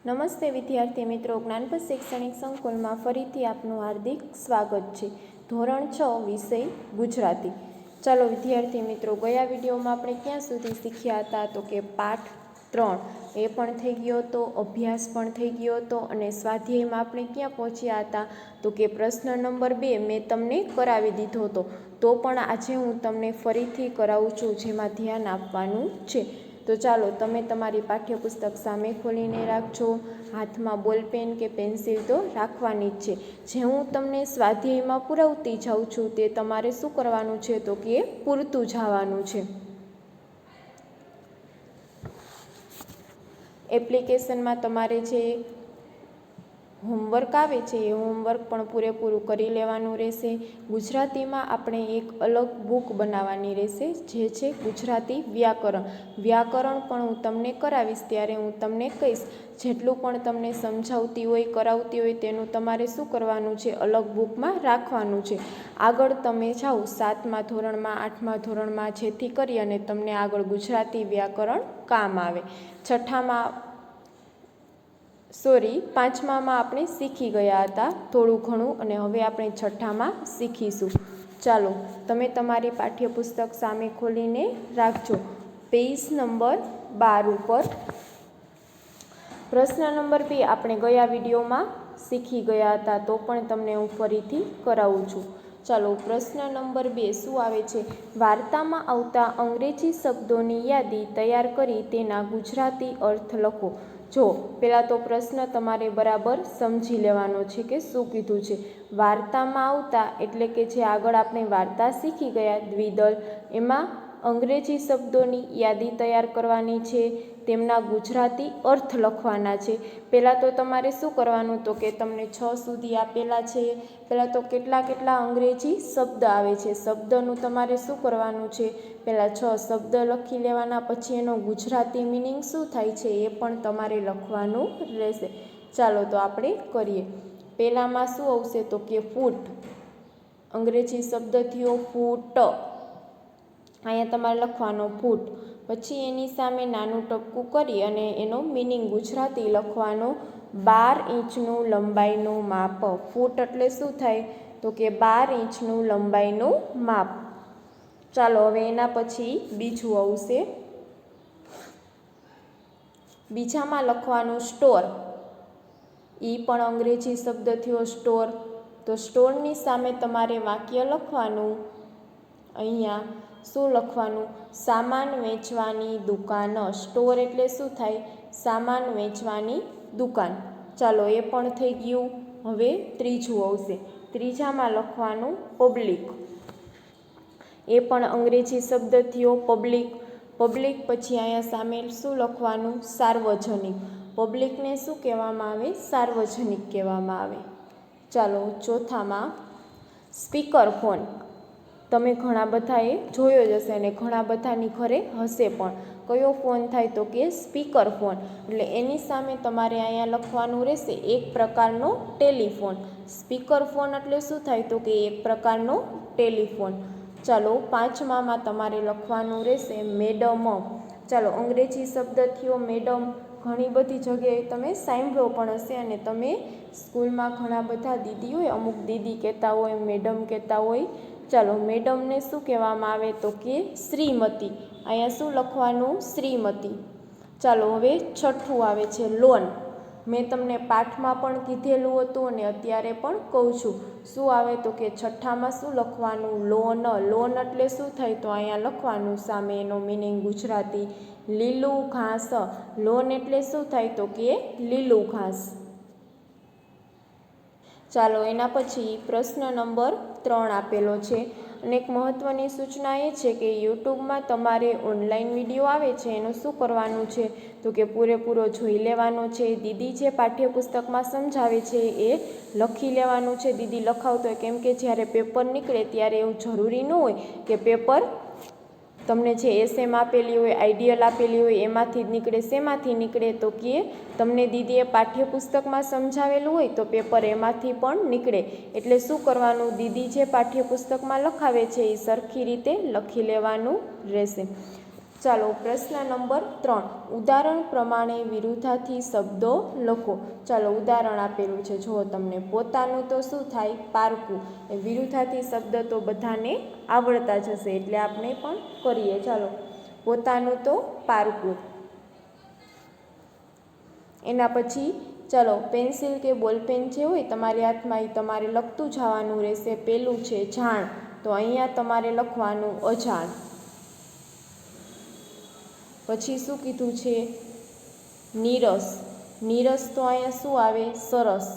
નમસ્તે વિદ્યાર્થી મિત્રો, જ્ઞાનપથ શૈક્ષણિક સંકુલમાં ફરીથી આપનું હાર્દિક સ્વાગત છે। ધોરણ 6 વિષય ગુજરાતી। ચાલો વિદ્યાર્થી મિત્રો, ગયા વિડીયોમાં આપણે ક્યાં સુધી શીખ્યા હતા તો કે પાઠ 3 એ પણ થઈ ગયો હતો, અભ્યાસ પણ થઈ ગયો હતો અને સ્વાધ્યાયમાં આપણે ક્યાં પહોંચ્યા હતા તો કે પ્રશ્ન નંબર 2 મેં તમને કરાવી દીધો હતો, તો પણ આજે હું તમને ફરીથી કરાવું છું, જેમાં ધ્યાન આપવાનું છે। તો ચાલો તમે તમારી પાઠ્યપુસ્તક સામે ખોલીને રાખજો, હાથમાં બોલપેન કે પેન્સિલ તો રાખવાની જ છે। જે હું તમને સ્વાધ્યાયમાં પુરાવતી જાઉં છું તે તમારે શું કરવાનું છે તો કે પૂરતું જવાનું છે। એપ્લિકેશનમાં તમારે જે હોમવર્ક આવે છે એ હોમવર્ક પણ પૂરેપૂરું કરી લેવાનું રહેશે। ગુજરાતીમાં આપણે એક અલગ બુક બનાવવાની રહેશે, જે છે ગુજરાતી વ્યાકરણ। વ્યાકરણ પણ હું તમને કરાવીશ ત્યારે હું તમને કહીશ, જેટલું પણ તમને સમજાવતી હોય કરાવતી હોય તેનું તમારે શું કરવાનું છે, અલગ બુકમાં રાખવાનું છે। આગળ તમે જાઓ 7મા ધોરણમાં 8મા ધોરણમાં, જેથી કરી અને તમને આગળ ગુજરાતી વ્યાકરણ કામ આવે। 5મામાં આપણે શીખી ગયા હતા થોડું ઘણું, અને હવે આપણે 6ઠામાં શીખીશું। ચાલો તમે તમારી પાઠ્યપુસ્તક સામે ખોલીને રાખજો, પેજ નંબર 12 ઉપર પ્રશ્ન નંબર 2 આપણે ગયા વિડીયોમાં શીખી ગયા હતા, તો પણ તમને હું ફરીથી કરાવું છું। ચાલો પ્રશ્ન નંબર 2 શું આવે છે, વાર્તામાં આવતા અંગ્રેજી શબ્દોની યાદી તૈયાર કરી તેના ગુજરાતી અર્થ લખો। જો પહેલાં તો પ્રશ્ન તમારે બરાબર સમજી લેવાનો છે કે શું કીધું છે। વાર્તામાં આવતા એટલે કે જે આગળ આપણે વાર્તા શીખી ગયા દ્વિદલ, એમાં અંગ્રેજી શબ્દોની યાદી તૈયાર કરવાની છે, તેમના ગુજરાતી અર્થ લખવાના છે। પહેલાં તો તમારે શું કરવાનું તો કે તમને 6 સુધી આપેલા છે, પહેલાં તો કેટલા અંગ્રેજી શબ્દ આવે છે, શબ્દનું તમારે શું કરવાનું છે, પહેલાં 6 શબ્દ લખી લેવાના, પછી એનો ગુજરાતી મિનિંગ શું થાય છે એ પણ તમારે લખવાનું રહેશે। ચાલો તો આપણે કરીએ। પહેલાંમાં શું આવશે તો કે ફૂટ, અંગ્રેજી શબ્દ થયો ફૂટ, અહીંયા તમારે લખવાનો ફૂટ, પછી એની સામે નાનું ટપકું કરી અને એનો મિનિંગ ગુજરાતી લખવાનો, 12 ઇંચનું લંબાઈનું માપ। ફૂટ એટલે શું થાય તો કે 12 ઇંચનું લંબાઈનું માપ। ચાલો હવે એના પછી બીજું આવશે, બીજામાં લખવાનું સ્ટોર, એ પણ અંગ્રેજી શબ્દ થયો સ્ટોર, તો સ્ટોરની સામે તમારે વાક્ય લખવાનું, અહીંયા શું લખવાનું, સામાન વેચવાની દુકાન। સ્ટોર એટલે શું થાય, સામાન વેચવાની દુકાન। ચાલો એ પણ થઈ ગયું। હવે ત્રીજું આવશે, ત્રીજામાં લખવાનું પબ્લિક, એ પણ અંગ્રેજી શબ્દ થયો પબ્લિક। પબ્લિક પછી અહીંયા સામે શું લખવાનું, સાર્વજનિક। પબ્લિકને શું કહેવામાં આવે, સાર્વજનિક કહેવામાં આવે। ચાલો ચોથામાં સ્પીકર ફોન, તમે ઘણા બધાએ જોયો જ હશે અને ઘણા બધાની ઘરે હશે પણ, કયો ફોન થાય તો કે સ્પીકર ફોન, એટલે એની સામે તમારે અહીંયા લખવાનું રહેશે એક પ્રકારનો ટેલિફોન। સ્પીકર ફોન એટલે શું થાય તો કે એક પ્રકારનો ટેલિફોન। ચાલો 5મામાં તમારે લખવાનું રહેશે મેડમ। ચાલો અંગ્રેજી શબ્દ થયો મેડમ, ઘણી બધી જગ્યાએ તમે સાંભળ્યો પણ હશે અને તમે સ્કૂલમાં ઘણા બધા દીદી હોય, અમુક દીદી કહેતા હોય, મેડમ કહેતા હોય। ચાલો મેડમને શું કહેવામાં આવે તો કે શ્રીમતી, અહીંયા શું લખવાનું, શ્રીમતી। ચાલો હવે 6ઠું આવે છે લોન, મેં તમને પાઠમાં પણ કીધેલું હતું અને અત્યારે પણ કહું છું, શું આવે તો કે 6ઠામાં શું લખવાનું, લોન। લોન એટલે શું થાય તો અહીંયા લખવાનું સામે એનો મિનિંગ ગુજરાતી, લીલું ઘાસ। લોન એટલે શું થાય તો કે લીલું ઘાસ। ચાલો એના પછી પ્રશ્ન નંબર 3 આપેલો છે, અને એક મહત્ત્વની સૂચના એ છે કે યુટ્યુબમાં તમારે ઓનલાઈન વિડીયો આવે છે એનું શું કરવાનું છે તો કે પૂરેપૂરો જોઈ લેવાનો છે। દીદી જે પાઠ્યપુસ્તકમાં સમજાવે છે એ લખી લેવાનું છે, દીદી લખાવતો હોય, કેમ કે જ્યારે પેપર નીકળે ત્યારે એવું જરૂરી ન હોય કે પેપર તમને જે એસએમ આપેલી હોય, આઈડિયલ આપેલી હોય એમાંથી જ નીકળે, શેમાંથી નીકળે તો કે તમને દીદીએ પાઠ્યપુસ્તકમાં સમજાવેલું હોય તો પેપર એમાંથી પણ નીકળે। એટલે શું કરવાનું, દીદી જે પાઠ્યપુસ્તકમાં લખાવે છે એ સરખી રીતે લખી લેવાનું રહેશે। ચાલો પ્રશ્ન નંબર 3, ઉદાહરણ પ્રમાણે વિરુદ્ધાર્થી શબ્દો લખો. ચાલો ઉદાહરણ આપેલું છે, જુઓ તમને. પોતાનું તો શું થાય? પારકું. એ વિરુદ્ધાર્થી શબ્દ તો બધાને આવડતા જ હશે, એટલે આપણે પણ કરીએ. ચાલો, પોતાનું તો પારકું. એના પછી ચાલો પેન્સિલ કે બોલપેન જે હોય તમારી હાથમાં, એ તમારે લખતું જવાનું રહેશે. પેલું છે જાણ, તો અહીંયા તમારે લખવાનું અજાણ. પછી શું કીધું છે? નીરસ. નીરસ તો અહીંયા શું આવે? સરસ.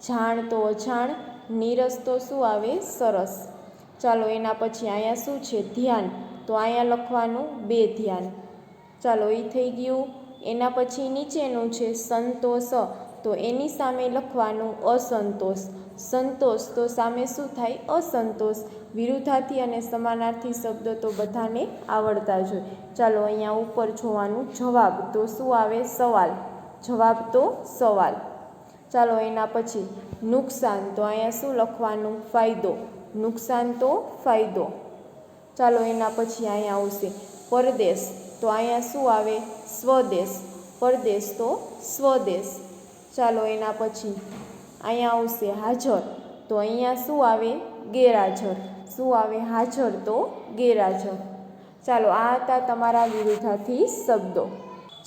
જાણ તો અજાણ, નીરસ તો શું આવે? સરસ. ચાલો એના પછી અહીંયા શું છે? ધ્યાન, તો અહીંયા લખવાનું બે ધ્યાન. ચાલો એ થઈ ગયું. એના પછી નીચેનું છે સંતોષ, તો એની સામે લખવાનું અસંતોષ. સંતોષ તો સામે શું થાય? અસંતોષ. વિરુદ્ધાર્થી અને સમાનાર્થી શબ્દો તો બધાને આવડતા જ હોય. ચાલો અહીંયા ઉપર જોવાનું જવાબ, તો શું આવે? સવાલ. જવાબ તો સવાલ. ચાલો એના પછી નુકસાન, તો અહીંયા શું લખવાનું? ફાયદો. નુકસાન તો ફાયદો. ચાલો એના પછી અહીંયા આવશે પરદેશ, તો અહીંયા શું આવે? સ્વદેશ. પરદેશ તો સ્વદેશ. ચાલો એના પછી અહીંયા આવશે હાજર, તો અહીંયા શું આવે? ગેરહાજર. શું આવે? હાજર તો ગેરહાજર. ચાલો આ હતા તમારા વિરુદ્ધાર્થી શબ્દો.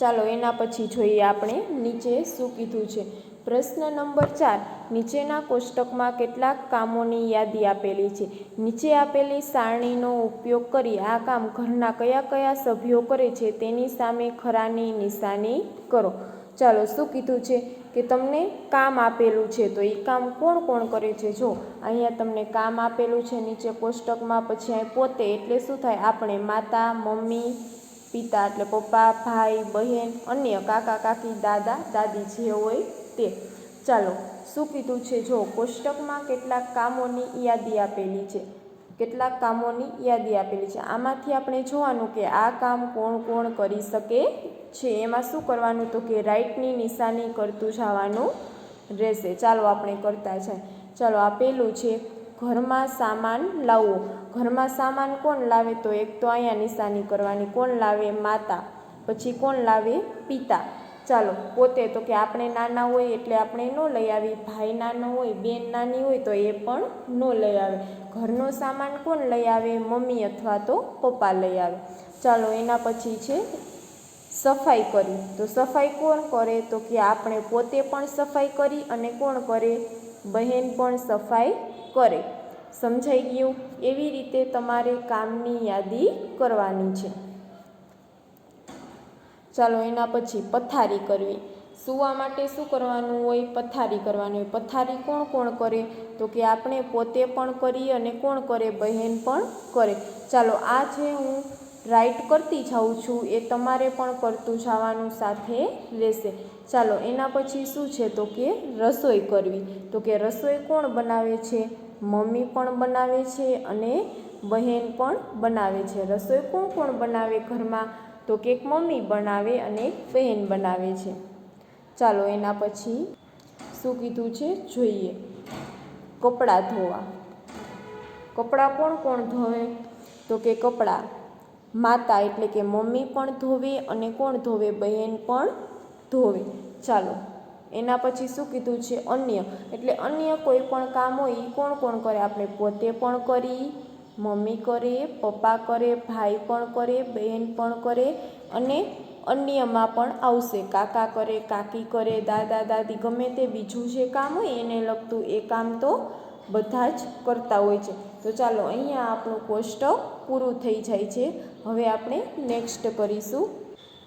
ચાલો એના પછી જોઈએ આપણે નીચે શું કીધું છે. પ્રશ્ન નંબર 4, નીચેના કોષ્ટકમાં કેટલાક કામોની યાદી આપેલી છે. નીચે આપેલી સારણીનો ઉપયોગ કરી આ કામ ઘરના કયા કયા સભ્યો કરે છે તેની સામે ખરાની નિશાની કરો. ચાલો શું કીધું છે કે તમને કામ આપેલું છે, તો એ કામ કોણ કોણ કરે છે? જો અહીંયા તમને કામ આપેલું છે નીચે કોષ્ટકમાં, પછી અહીં પોતે એટલે શું થાય? આપણે માતા, મમ્મી, પિતા એટલે પપ્પા, ભાઈ, બહેન, અન્ય કાકા કાકી, દાદા દાદી જે હોય તે. ચાલો શું કીધું છે? જો કોષ્ટકમાં કેટલાક કામોની યાદી આપેલી છે. કેટલાક કામોની યાદી આપેલી છે. આમાંથી આપણે જોવાનું કે આ કામ કોણ કોણ કરી શકે છે. એમાં શું કરવાનું? તો કે રાઈટની નિશાની કરતું જવાનું રહેશે. ચાલો આપણે કરતા જાય. ચાલો આ પહેલું છે ઘરમાં સામાન લાવવો. ઘરમાં સામાન કોણ લાવે? તો એક તો અહીંયા નિશાની કરવાની. કોણ લાવે? માતા. પછી કોણ લાવે? પિતા. ચાલો પોતે, તો કે આપણે નાના હોય એટલે આપણે ન લઈ આવી. ભાઈ નાનો હોય, બેન નાની હોય તો એ પણ ન લઈ આવે. ઘરનો સામાન કોણ લઈ આવે? મમ્મી અથવા તો પપ્પા લઈ આવે. ચાલો એના પછી છે સફાઈ કરી. તો સફાઈ કોણ કરે? તો કે આપણે પોતે પણ સફાઈ કરી અને કોણ કરે? બહેન પણ સફાઈ કરે. સમજાઈ ગયું? એવી રીતે તમારે કામની યાદી કરવાની છે. ચાલો એના પછી પથારી કરવી. સૂવા માટે શું કરવાનું હોય? પથારી કરવાની હોય. પથારી કોણ કોણ કરે? તો કે આપણે પોતે પણ કરીએ અને કોણ કરે? બહેન પણ કરે. ચાલો આ જે હું રાઈટ કરતી જાઉં છું એ તમારે પણ કરતું જવાનું સાથે રહેશે. ચાલો એના પછી શું છે? તો કે રસોઈ કરવી. તો કે રસોઈ કોણ બનાવે છે? મમ્મી પણ બનાવે છે અને બહેન પણ બનાવે છે. રસોઈ કોણ કોણ બનાવે ઘરમાં? તો કે એક મમ્મી બનાવે અને એક બહેન બનાવે છે. ચાલો એના પછી શું કીધું છે જોઈએ. કપડાં ધોવા. કપડાં કોણ કોણ ધોવે? તો કે કપડાં માતા એટલે કે મમ્મી પણ ધોવે અને કોણ ધોવે? બહેન પણ ધોવે. ચાલો એના પછી શું કીધું છે? અન્ય એટલે અન્ય કોઈ પણ કામ હોય એ કોણ કોણ કરે? આપણે પોતે પણ કરી, મમ્મી કરે, પપ્પા કરે, ભાઈ પણ કરે, બહેન પણ કરે અને અન્યમાં પણ આવશે કાકા કરે, કાકી કરે, દાદા દાદી, ગમે તે બીજું જે કામ હોય એને લગતું એ કામ તો બધા જ કરતા હોય છે. તો ચાલો અહીંયા આપણું કોષ્ટક પૂરું થઈ જાય છે. હવે આપણે નેક્સ્ટ કરીશું.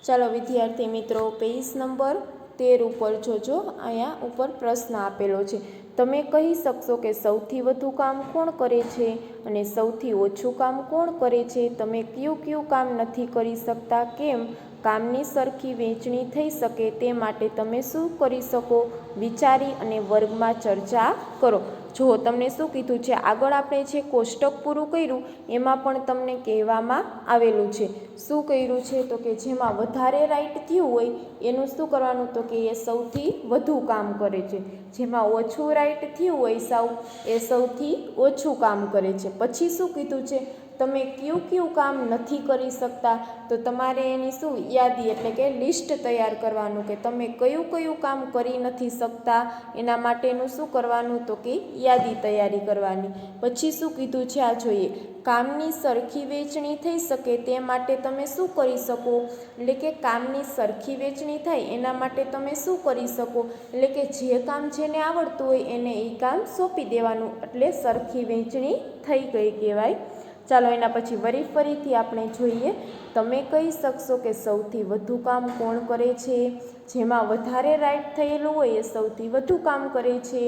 ચાલો વિદ્યાર્થી મિત્રો, પેજ નંબર 13 ઉપર જોજો. અહીંયા ઉપર પ્રશ્ન આપેલો છે. તમે કહી શકશો કે સૌથી વધુ કામ કોણ કરે છે અને સૌથી ઓછું કામ કોણ કરે છે? તમે કયું કામ નથી કરી શકતા? કેમ? કામની સરખી વહેંચણી થઈ શકે તે માટે તમે શું કરી શકો? વિચારી અને વર્ગમાં ચર્ચા કરો. જો તમને શું કીધું છે? આગળ આપણે જે કોષ્ટક પૂરું કર્યું એમાં પણ તમને કહેવામાં આવેલું છે. શું કર્યું છે? તો કે જેમાં વધારે રાઈટ થયું હોય એનું શું કરવાનું? તો કે એ સૌથી વધુ કામ કરે છે. જેમાં ઓછું રાઈટ થયું હોય એ સૌથી ઓછું કામ કરે છે. પછી શું કીધું છે? તમે કયું કયું કામ નથી કરી શકતા, તો તમારે એની શું યાદી એટલે કે લિસ્ટ તૈયાર કરવાનું કે તમે કયું કયું કામ કરી નથી શકતા, એના માટેનું શું કરવાનું તો કે યાદી તૈયારી કરવાની. પછી શું કીધું છે આ જોઈએ. કામની સરખી વહેંચણી થઈ શકે તે માટે તમે શું કરી શકો, એટલે કે કામની સરખી વહેંચણી થાય એના માટે તમે શું કરી શકો, એટલે કે જે કામ જેને આવડતું હોય એને એ કામ સોંપી દેવાનું, એટલે સરખી વહેંચણી થઈ ગઈ કહેવાય. ચાલો એના પછી ફરીથી આપણે જોઈએ. તમે કહી શકશો કે સૌથી વધુ કામ કોણ કરે છે, જેમાં વધારે રાઈટ થયેલું હોય એ સૌથી વધુ કામ કરે છે.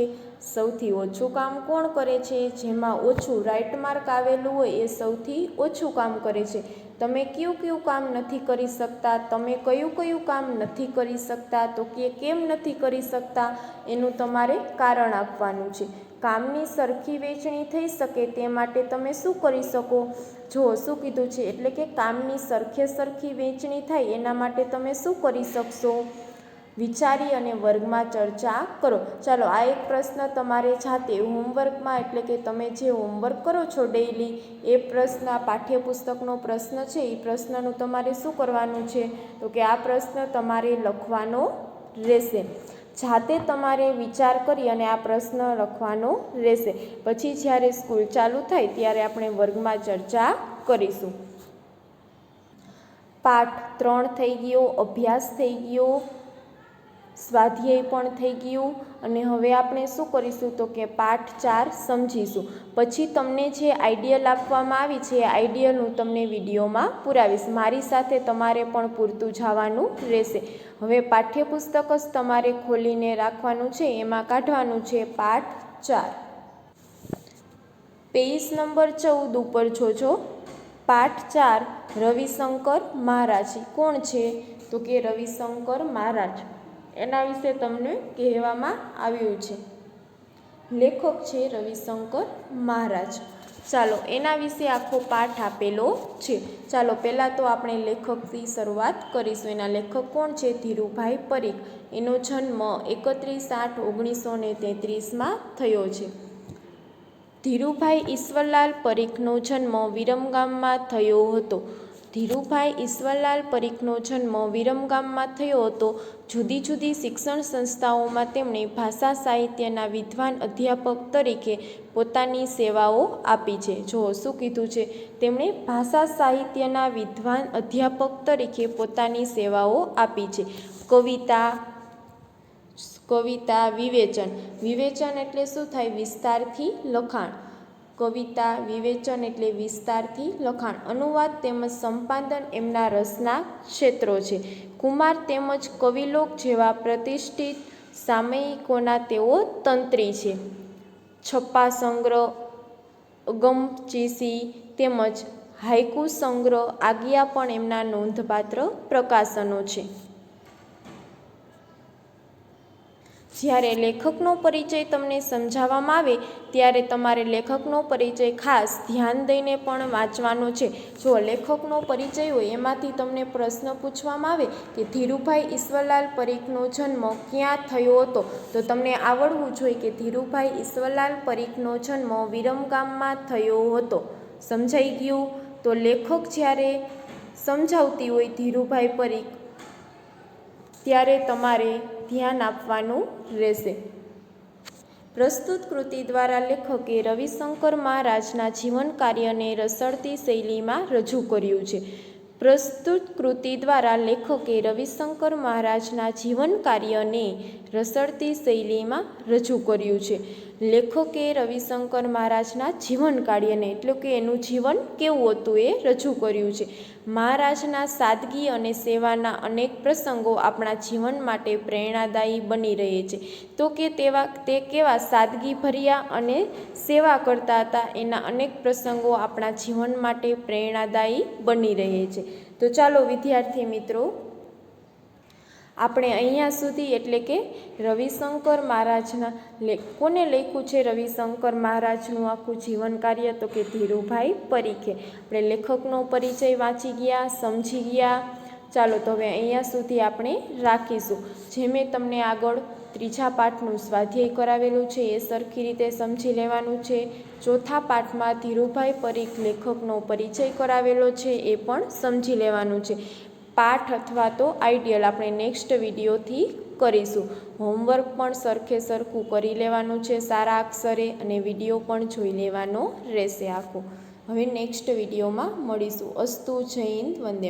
સૌથી ઓછું કામ કોણ કરે છે, જેમાં ઓછું રાઈટ માર્ક આવેલું હોય એ સૌથી ઓછું કામ કરે છે. તમે કયું કયું કામ નથી કરી શકતા, તમે કયું કયું કામ નથી કરી શકતા, તો કે કેમ નથી કરી શકતા એનું તમારે કારણ આપવાનું છે. કામની સરખી વહેંચણી થઈ શકે તે માટે તમે શું કરી શકો, જો શું કીધું છે, એટલે કે કામની સરખી વહેંચણી થાય એના માટે તમે શું કરી શકશો, વિચારી અને વર્ગમાં ચર્ચા કરો. ચાલો આ એક પ્રશ્ન તમારે જાતે હોમવર્કમાં એટલે કે તમે જે હોમવર્ક કરો છો ડેઈલી એ પ્રશ્ન પાઠ્યપુસ્તકનો પ્રશ્ન છે એ પ્રશ્નનું તમારે શું કરવાનું છે, તો કે આ પ્રશ્ન તમારે લખવાનો રહેશે. જાતે તમારે વિચાર કરી અને આ પ્રશ્ન લખવાનો રહેશે. પછી જ્યારે સ્કૂલ ચાલુ થાય ત્યારે આપણે વર્ગમાં ચર્ચા કરીશું. પાઠ 3 થઈ ગયો, અભ્યાસ થઈ ગયો, સ્વાધ્યાય પણ થઈ ગયું અને હવે આપણે શું કરીશું તો કે પાઠ 4 સમજીશું. પછી તમને જે આઈડિયલ આપવામાં આવી છે એ આઈડિયલ હું તમને વિડીયોમાં પુરાવીશ. મારી સાથે તમારે પણ પૂરતું જવાનું રહેશે. હવે પાઠ્યપુસ્તક જ તમારે ખોલીને રાખવાનું છે, એમાં કાઢવાનું છે પાઠ 4. પેજ નંબર 14 ઉપર જોજો. પાઠ 4 રવિશંકર મહારાજ. કોણ છે તો કે રવિશંકર મહારાજ, એના વિશે તમને કહેવામાં આવ્યું છે. લેખક છે રવિશંકર મહારાજ. ચાલો એના વિશે આખો પાઠ આપેલો છે. ચાલો પહેલાં તો આપણે લેખકથી શરૂઆત કરીશું. એના લેખક કોણ છે, ધીરુભાઈ પરીખ. એનો જન્મ 31/8/1933 થયો છે. ધીરુભાઈ ઈશ્વરલાલ પરીખનો જન્મ વિરમગામમાં થયો હતો. ધીરુભાઈ ઈશ્વરલાલ પરીખનો જન્મ વિરમગામમાં થયો હતો. જુદી જુદી શિક્ષણ સંસ્થાઓમાં તેમણે ભાષા સાહિત્યના વિદ્વાન અધ્યાપક તરીકે પોતાની સેવાઓ આપી છે. જો શું કીધું છે, તેમણે ભાષા સાહિત્યના વિદ્વાન અધ્યાપક તરીકે પોતાની સેવાઓ આપી છે. કવિતા વિવેચન એટલે શું થાય, વિસ્તારથી લખાણ. કવિતા વિવેચન એટલે વિસ્તારથી લખાણ. અનુવાદ તેમજ સંપાદન એમના રસના ક્ષેત્રો છે. કુમાર તેમજ કવિલોક જેવા પ્રતિષ્ઠિત સામયિકોના તેઓ તંત્રી છે. છપ્પા સંગ્રહ, અગમચીસી તેમજ હાઇકુ સંગ્રહ આગિયા પણ એમના નોંધપાત્ર પ્રકાશનો છે. જ્યારે લેખકનો પરિચય તમને સમજાવવામાં આવે ત્યારે તમારે લેખકનો પરિચય ખાસ ધ્યાન દઈને પણ વાંચવાનો છે. જો લેખકનો પરિચય હોય એમાંથી તમને પ્રશ્ન પૂછવામાં આવે કે ધીરુભાઈ ઈશ્વરલાલ પરીખનો જન્મ ક્યાં થયો હતો, તો તમને આવડવું જોઈએ કે ધીરુભાઈ ઈશ્વરલાલ પરીખનો જન્મ વિરમગામમાં થયો હતો. સમજાઈ ગયું? તો લેખક જ્યારે સમજાવતી હોય ધીરુભાઈ પરીખ ત્યારે તમારે ધ્યાન આપવાનું રહેશે. પ્રસ્તુત કૃતિ દ્વારા લેખકે રવિશંકર મહારાજના જીવન કાર્યને રસળતી શૈલીમાં રજૂ કર્યું છે. પ્રસ્તુત કૃતિ દ્વારા લેખકે રવિશંકર મહારાજના જીવન કાર્યને રસળતી શૈલીમાં રજૂ કર્યું છે. લેખકે રવિશંકર મહારાજના જીવન કાર્યને એટલે કે એનું જીવન કેવું હતું એ રજૂ કર્યું છે. મહારાજના સાદગી અને સેવાના અનેક પ્રસંગો આપણા જીવન માટે પ્રેરણાદાયી બની રહે છે. તો કે તે કેવા સાદગીભર્યા અને સેવા કરતા હતા, એના અનેક પ્રસંગો આપણા જીવન માટે પ્રેરણાદાયી બની રહે છે. તો ચાલો વિદ્યાર્થી મિત્રો, આપણે અહીંયા સુધી એટલે કે રવિશંકર મહારાજના કોને લખ્યું છે, રવિશંકર મહારાજનું આખું જીવન કાર્ય, તો કે ધીરુભાઈ પરીખે. આપણે લેખકનો પરિચય વાંચી ગયા, સમજી ગયા. ચાલો તો હવે અહીંયા સુધી આપણે રાખીશું. જે મેં તમને આગળ ત્રીજા પાઠનું સ્વાધ્યાય કરાવેલું છે એ સરખી રીતે સમજી લેવાનું છે. ચોથા પાઠમાં ધીરુભાઈ પરીખ લેખકનો પરિચય કરાવેલો છે એ પણ સમજી લેવાનું છે. પાઠ અથવા તો આઈડિયલ આપણે નેક્સ્ટ વિડીયોથી કરીશું. હોમવર્ક પણ સરખે સરખું કરી લેવાનું છે સારા અક્ષરે, અને વિડીયો પણ જોઈ લેવાનો રહેશે આખો. હવે નેક્સ્ટ વિડીયોમાં મળીશું. અસ્તુ. જય હિન્દ. વંદે